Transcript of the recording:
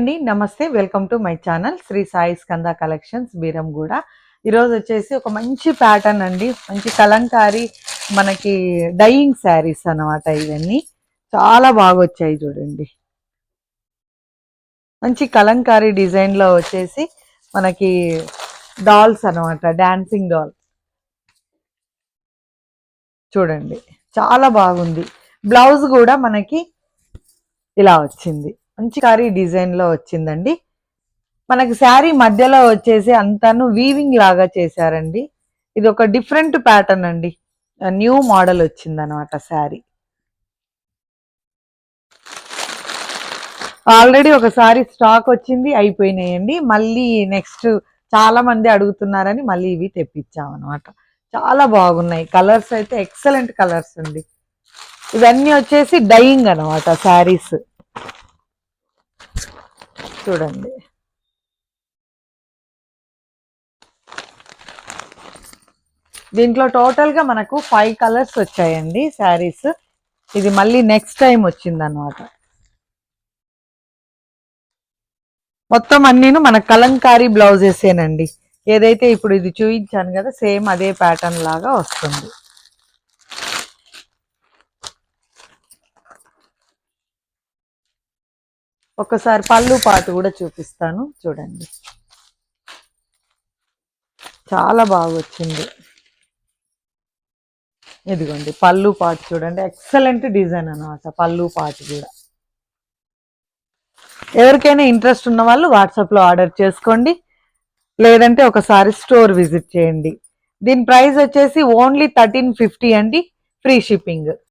అండి నమస్తే welcome to my channel Shri Sai Skanda collections Beeramguda. ఈరోజు వచ్చేసి ఒక మంచి ప్యాటర్న్ అండి, మంచి కలంకారీ మనకి డైయింగ్ శారీస్ అన్నమాట. ఇవన్నీ చాలా బాగా వచ్చాయి చూడండి. మంచి కలంకారీ డిజైన్లో వచ్చేసి మనకి డాల్స్ అన్నమాట, డాన్సింగ్ డాల్ చూడండి, చాలా బాగుంది. బ్లౌజ్ కూడా మనకి ఇలా వచ్చింది, మంచి కారీ డిజైన్లో వచ్చిందండి. మనకి శారీ మధ్యలో వచ్చేసి అంతాను వీవింగ్ లాగా చేశారండి. ఇది ఒక డిఫరెంట్ ప్యాటర్న్ అండి, న్యూ మోడల్ వచ్చింది అనమాట. శారీ ఆల్రెడీ ఒకసారి స్టాక్ వచ్చింది, అయిపోయినాయండి. మళ్ళీ నెక్స్ట్ చాలా మంది అడుగుతున్నారని మళ్ళీ ఇవి తెప్పించాం అనమాట. చాలా బాగున్నాయి, కలర్స్ అయితే ఎక్సలెంట్ కలర్స్ అండి. ఇవన్నీ వచ్చేసి డైయింగ్ అనమాట శారీస్ చూడండి. దీంట్లో టోటల్గా మనకు 5 కలర్స్ వచ్చాయండి శారీస్. ఇది మళ్ళీ నెక్స్ట్ టైం వచ్చింది అనమాట. మొత్తం అన్నీను మన కలంకారీ బ్లౌజెసేనండి. ఏదైతే ఇప్పుడు ఇది చూపించాను కదా, సేమ్ అదే ప్యాటర్న్ లాగా వస్తుంది. ఒకసారి పళ్ళు పాటు కూడా చూపిస్తాను చూడండి, చాలా బాగా వచ్చింది. ఇదిగోండి పళ్ళు పాటు చూడండి, ఎక్సలెంట్ డిజైన్ అనమాట. పళ్ళు పాటు కూడా ఎవరికైనా ఇంట్రెస్ట్ ఉన్న వాళ్ళు వాట్సాప్లో ఆర్డర్ చేసుకోండి, లేదంటే ఒకసారి స్టోర్ విజిట్ చేయండి. దీని ప్రైస్ వచ్చేసి ఓన్లీ 1350 అండి, ఫ్రీ షిప్పింగ్.